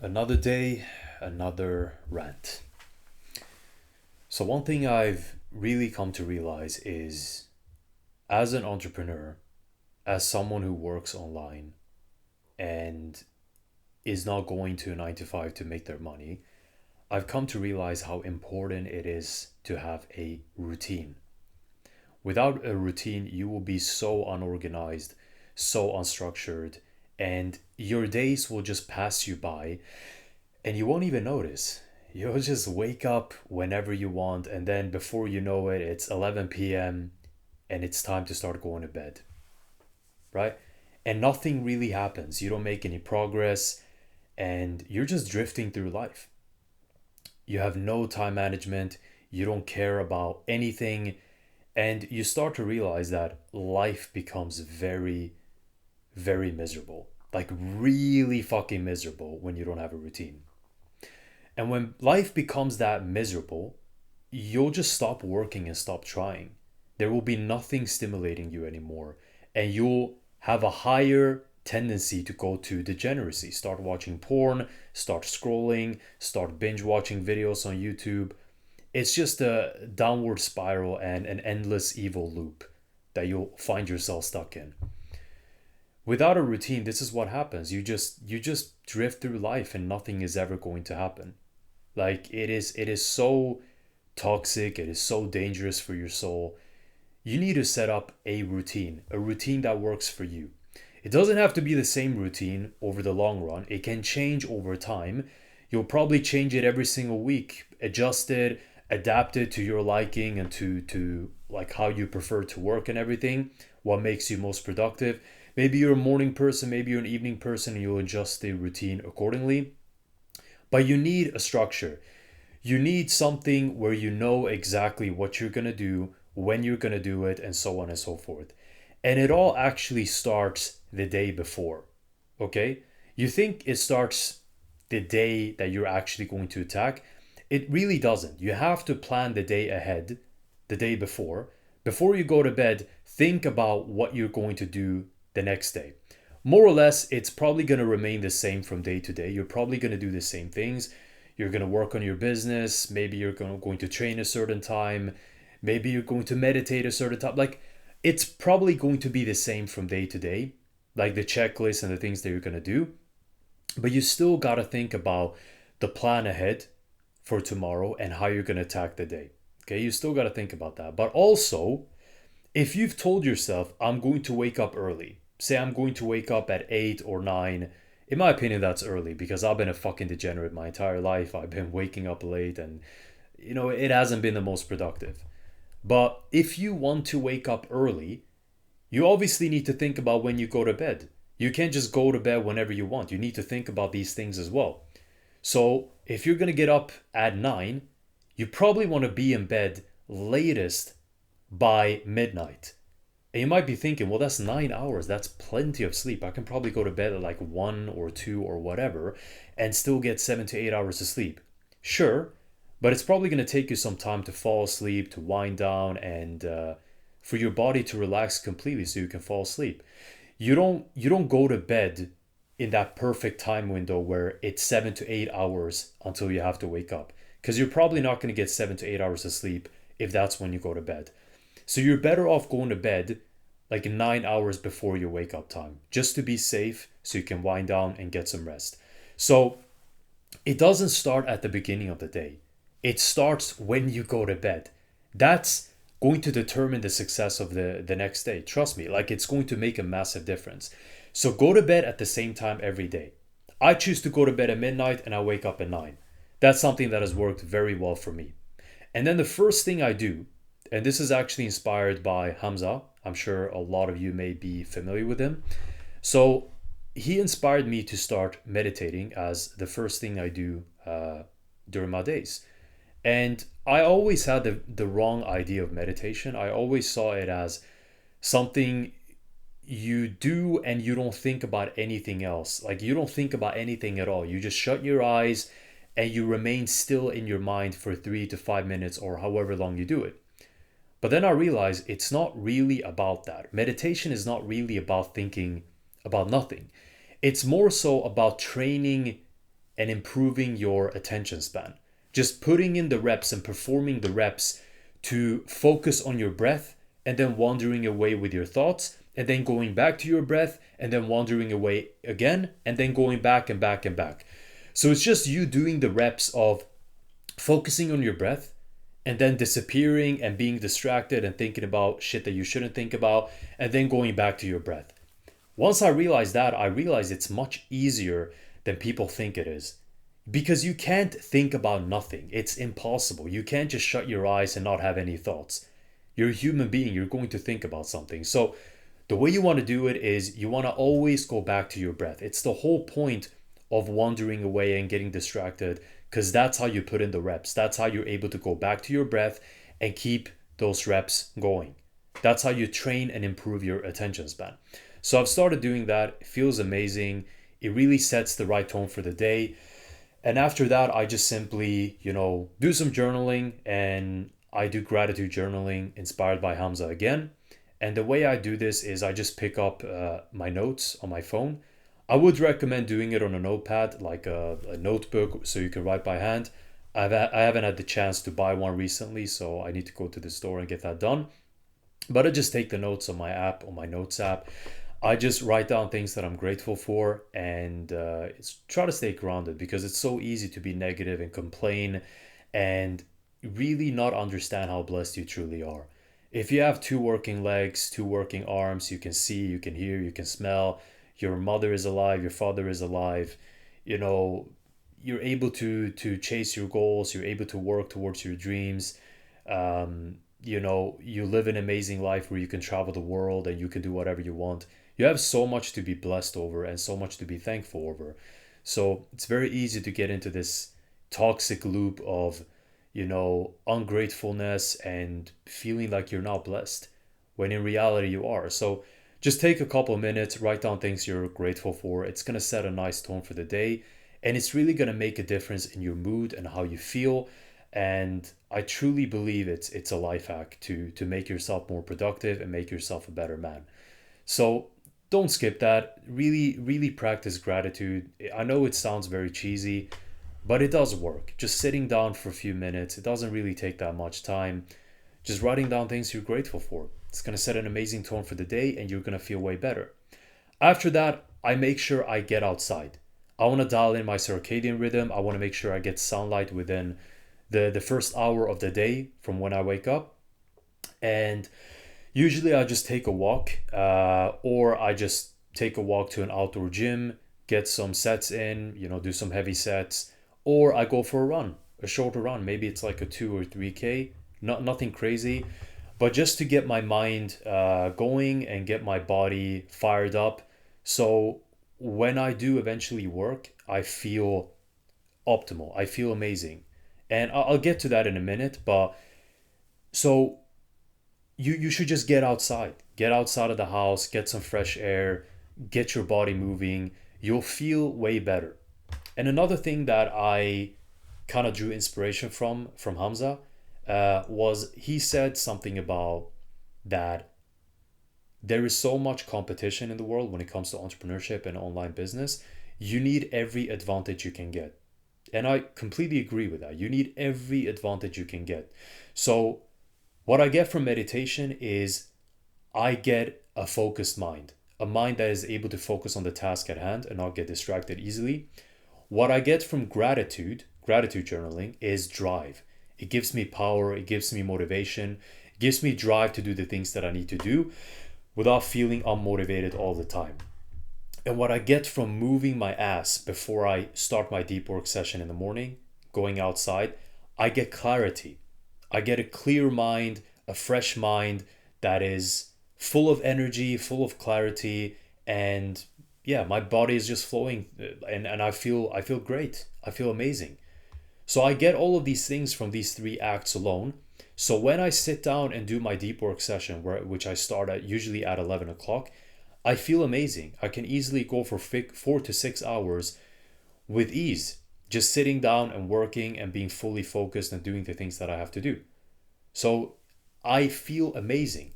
Another day, another rant. So, one thing I've really come to realize is as an entrepreneur, as someone who works online and is not going to a 9 to 5 to make their money, I've come to realize how important it is to have a routine. Without a routine, you will be so unorganized, so unstructured, and your days will just pass you by and you won't even notice. You'll just wake up whenever you want, and then before you know it, it's 11 p.m. and it's time to start going to bed, right? And nothing really happens. You don't make any progress, and you're just drifting through life. You have no time management, you don't care about anything, and you start to realize that life becomes very, very miserable. Like, really fucking miserable when you don't have a routine. And when life becomes that miserable, you'll just stop working and stop trying. There will be nothing stimulating you anymore. And you'll have a higher tendency to go to degeneracy. Start watching porn, start scrolling, start binge watching videos on YouTube. It's just a downward spiral and an endless evil loop that you'll find yourself stuck in. Without a routine, this is what happens. You just drift through life and nothing is ever going to happen. Like it is so toxic, it is so dangerous for your soul. You need to set up a routine that works for you. It doesn't have to be the same routine over the long run. It can change over time. You'll probably change it every single week, adjust it, adapt it to your liking and to like how you prefer to work and everything, what makes you most productive. Maybe you're a morning person, maybe you're an evening person, and you'll adjust the routine accordingly. But you need a structure. You need something where you know exactly what you're going to do, when you're going to do it, and so on and so forth. And it all actually starts the day before. Okay? You think it starts the day that you're actually going to attack. It really doesn't. You have to plan the day ahead, the day before. Before you go to bed, think about what you're going to do the next day. More or less, it's probably going to remain the same from day to day. You're probably going to do the same things. You're going to work on your business. Maybe you're going to train a certain time. Maybe you're going to meditate a certain time. Like, it's probably going to be the same from day to day, like the checklist and the things that you're going to do. But you still got to think about the plan ahead for tomorrow and how you're going to attack the day. Okay, you still got to think about that. But also, if you've told yourself, I'm going to wake up early, say I'm going to wake up at 8 or 9, in my opinion, that's early because I've been a fucking degenerate my entire life. I've been waking up late and, it hasn't been the most productive. But if you want to wake up early, you obviously need to think about when you go to bed. You can't just go to bed whenever you want. You need to think about these things as well. So if you're going to get up at 9, you probably want to be in bed latest by midnight. And you might be thinking, well, that's 9 hours. That's plenty of sleep. I can probably go to bed at like 1 or 2 or whatever and still get 7 to 8 hours of sleep. Sure, but it's probably going to take you some time to fall asleep, to wind down, and for your body to relax completely so you can fall asleep. You don't go to bed in that perfect time window where it's 7 to 8 hours until you have to wake up because you're probably not going to get 7 to 8 hours of sleep if that's when you go to bed. So you're better off going to bed like 9 hours before your wake up time, just to be safe so you can wind down and get some rest. So it doesn't start at the beginning of the day. It starts when you go to bed. That's going to determine the success of the next day. Trust me, like it's going to make a massive difference. So go to bed at the same time every day. I choose to go to bed at midnight and I wake up at 9. That's something that has worked very well for me. And then the first thing I do, and this is actually inspired by Hamza. I'm sure a lot of you may be familiar with him. So he inspired me to start meditating as the first thing I do during my days. And I always had the wrong idea of meditation. I always saw it as something you do and you don't think about anything else. Like you don't think about anything at all. You just shut your eyes and you remain still in your mind for 3 to 5 minutes or however long you do it. But then I realized it's not really about that. Meditation is not really about thinking about nothing. It's more so about training and improving your attention span. Just putting in the reps and performing the reps to focus on your breath and then wandering away with your thoughts and then going back to your breath and then wandering away again and then going back and back and back. So it's just you doing the reps of focusing on your breath and then disappearing and being distracted and thinking about shit that you shouldn't think about and then going back to your breath. Once I realized that, I realized it's much easier than people think it is. Because you can't think about nothing. It's impossible. You can't just shut your eyes and not have any thoughts. You're a human being. You're going to think about something. So the way you want to do it is you want to always go back to your breath. It's the whole point of wandering away and getting distracted, because that's how you put in the reps. That's how you're able to go back to your breath and keep those reps going. That's how you train and improve your attention span. So I've started doing that. It feels amazing. It really sets the right tone for the day. And after that, I just simply, do some journaling, and I do gratitude journaling inspired by Hamza again. And the way I do this is I just pick up my notes on my phone. I would recommend doing it on a notepad, like a notebook, so you can write by hand. I haven't had the chance to buy one recently, so I need to go to the store and get that done. But I just take the notes on my app, on my notes app. I just write down things that I'm grateful for, and try to stay grounded, because it's so easy to be negative and complain and really not understand how blessed you truly are. If you have two working legs, two working arms, you can see, you can hear, you can smell, your mother is alive, your father is alive, you're able to chase your goals, you're able to work towards your dreams. You live an amazing life where you can travel the world and you can do whatever you want. You have so much to be blessed over and so much to be thankful over. So it's very easy to get into this toxic loop of, ungratefulness and feeling like you're not blessed, when in reality you are. So just take a couple of minutes, write down things you're grateful for. It's going to set a nice tone for the day, and it's really going to make a difference in your mood and how you feel. And I truly believe it's a life hack to make yourself more productive and make yourself a better man. So don't skip that. Really, really practice gratitude. I know it sounds very cheesy, but it does work. Just sitting down for a few minutes, it doesn't really take that much time. Just writing down things you're grateful for. It's going to set an amazing tone for the day, and you're going to feel way better. After that, I make sure I get outside. I want to dial in my circadian rhythm. I want to make sure I get sunlight within the first hour of the day from when I wake up. And usually I just take a walk, or I just take a walk to an outdoor gym, get some sets in, do some heavy sets, or I go for a run, a shorter run. Maybe it's like a 2 or 3K, nothing crazy, but just to get my mind going and get my body fired up. So when I do eventually work, I feel optimal. I feel amazing. And I'll get to that in a minute, but so you should just get outside. Get outside of the house, get some fresh air, get your body moving. You'll feel way better. And another thing that I kind of drew inspiration from Hamza was he said something about that there is so much competition in the world when it comes to entrepreneurship and online business. You need every advantage you can get. And I completely agree with that. You need every advantage you can get. So what I get from meditation is I get a focused mind, a mind that is able to focus on the task at hand and not get distracted easily. What I get from gratitude journaling, is drive. It gives me power, it gives me motivation, it gives me drive to do the things that I need to do without feeling unmotivated all the time. And what I get from moving my ass before I start my deep work session in the morning, going outside, I get clarity. I get a clear mind, a fresh mind that is full of energy, full of clarity, and yeah, my body is just flowing, and I feel great. I feel amazing. So I get all of these things from these 3 acts alone. So when I sit down and do my deep work session, which I start at usually at 11 o'clock, I feel amazing. I can easily go for 4 to 6 hours with ease, just sitting down and working and being fully focused and doing the things that I have to do. So I feel amazing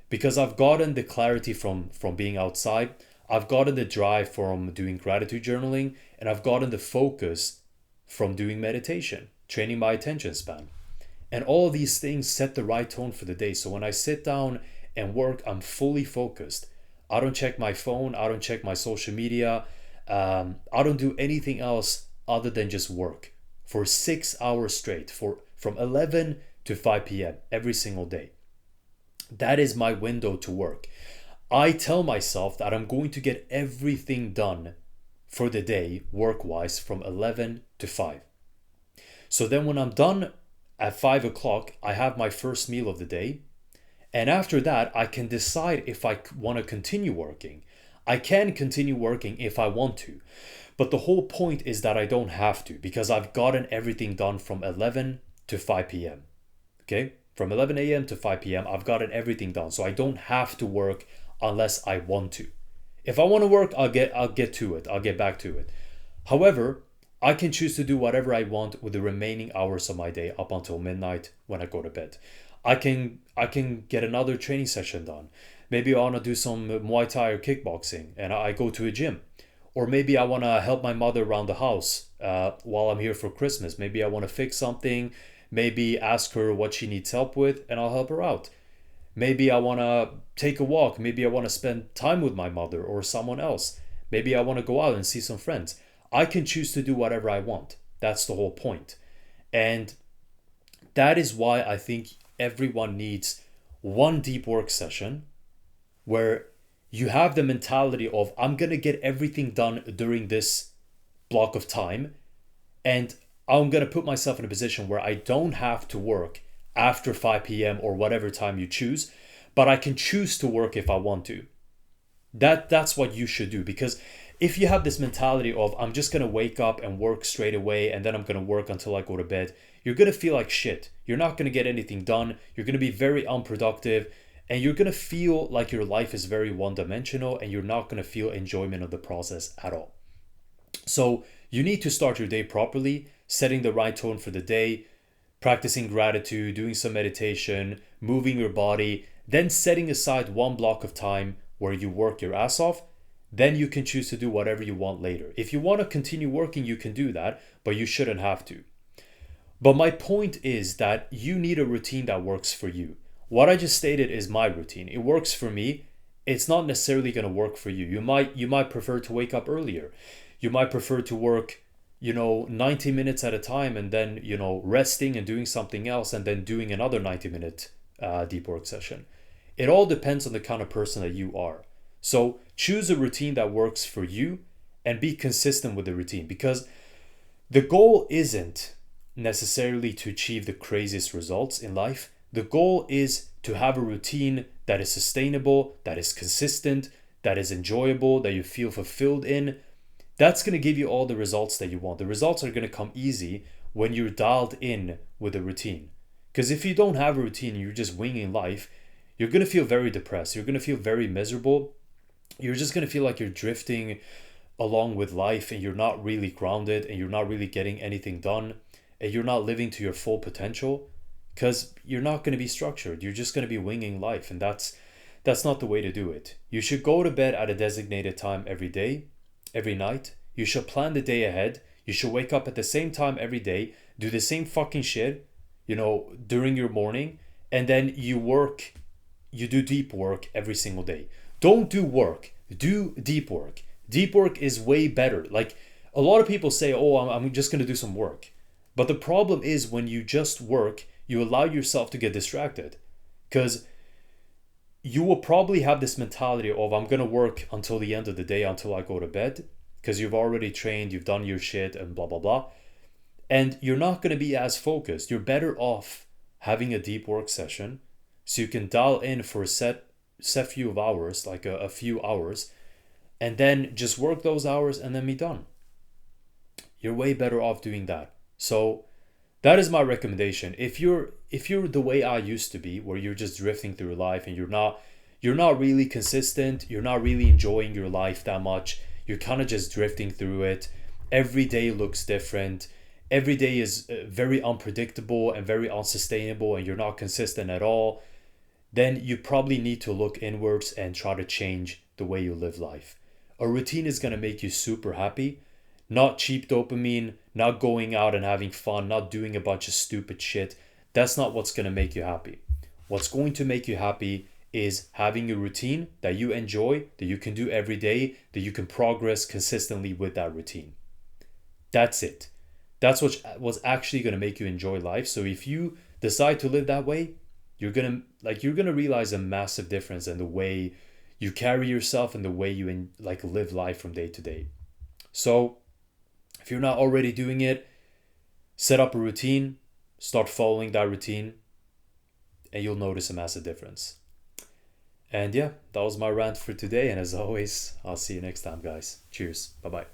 because I've gotten the clarity from being outside. I've gotten the drive from doing gratitude journaling, and I've gotten the focus from doing meditation, training my attention span. And all of these things set the right tone for the day. So when I sit down and work, I'm fully focused. I don't check my phone. I don't check my social media. I don't do anything else other than just work for 6 hours straight, from 11 to 5 p.m. every single day. That is my window to work. I tell myself that I'm going to get everything done for the day, work-wise, from 11 to 5. So then when I'm done at 5 o'clock, I have my first meal of the day. And after that, I can decide if I want to continue working. I can continue working if I want to. But the whole point is that I don't have to, because I've gotten everything done from 11 to 5 p.m. Okay? From 11 a.m. to 5 p.m., I've gotten everything done. So I don't have to work unless I want to. If I want to work, I'll get to it. I'll get back to it. However, I can choose to do whatever I want with the remaining hours of my day up until midnight when I go to bed. I can get another training session done. Maybe I want to do some Muay Thai or kickboxing and I go to a gym. Or maybe I want to help my mother around the house while I'm here for Christmas. Maybe I want to fix something, maybe ask her what she needs help with, and I'll help her out. Maybe I want to take a walk. Maybe I want to spend time with my mother or someone else. Maybe I want to go out and see some friends. I can choose to do whatever I want. That's the whole point. And that is why I think everyone needs one deep work session where you have the mentality of, I'm going to get everything done during this block of time, and I'm going to put myself in a position where I don't have to work after 5 p.m. or whatever time you choose, but I can choose to work if I want to. That's what you should do, because if you have this mentality of, I'm just going to wake up and work straight away and then I'm going to work until I go to bed, you're going to feel like shit. You're not going to get anything done. You're going to be very unproductive, and you're going to feel like your life is very one-dimensional, and you're not going to feel enjoyment of the process at all. So you need to start your day properly, setting the right tone for the day, practicing gratitude, doing some meditation, moving your body, then setting aside one block of time where you work your ass off. Then you can choose to do whatever you want later. If you want to continue working, you can do that, but you shouldn't have to. But my point is that you need a routine that works for you. What I just stated is my routine. It works for me. It's not necessarily going to work for you. You might prefer to wake up earlier. You might prefer to work, 90 minutes at a time, and then, resting and doing something else, and then doing another 90-minute deep work session. It all depends on the kind of person that you are. So choose a routine that works for you and be consistent with the routine, because the goal isn't necessarily to achieve the craziest results in life. The goal is to have a routine that is sustainable, that is consistent, that is enjoyable, that you feel fulfilled in. That's going to give you all the results that you want. The results are going to come easy when you're dialed in with a routine. Because if you don't have a routine and you're just winging life, you're going to feel very depressed. You're going to feel very miserable. You're just going to feel like you're drifting along with life, and you're not really grounded, and you're not really getting anything done, and you're not living to your full potential, because you're not going to be structured. You're just going to be winging life, and that's not the way to do it. You should go to bed at a designated time every day, every night. You should plan the day ahead. You should wake up at the same time every day, do the same fucking shit, during your morning, and then you do deep work every single day. Don't do work, do deep work. Deep work is way better. Like, a lot of people say, I'm just going to do some work. But the problem is, when you just work, you allow yourself to get distracted, because you will probably have this mentality of, I'm going to work until the end of the day, until I go to bed, because you've already trained, you've done your shit and blah, blah, blah. And you're not going to be as focused. You're better off having a deep work session so you can dial in for a set few of hours, like a few hours, and then just work those hours and then be done. You're way better off doing that. So that is my recommendation. If you're the way I used to be, where you're just drifting through life and you're not really consistent, you're not really enjoying your life that much, you're kind of just drifting through it. Every day looks different. Every day is very unpredictable and very unsustainable, and you're not consistent at all. Then you probably need to look inwards and try to change the way you live life. A routine is going to make you super happy. Not cheap dopamine, not going out and having fun, not doing a bunch of stupid shit. That's not what's going to make you happy. What's going to make you happy is having a routine that you enjoy, that you can do every day, that you can progress consistently with that routine. That's it. That's what's actually going to make you enjoy life. So if you decide to live that way, you're gonna realize a massive difference in the way you carry yourself and the way you live life from day to day. So if you're not already doing it, set up a routine, start following that routine, and you'll notice a massive difference. And yeah, that was my rant for today. And as always, I'll see you next time, guys. Cheers. Bye bye.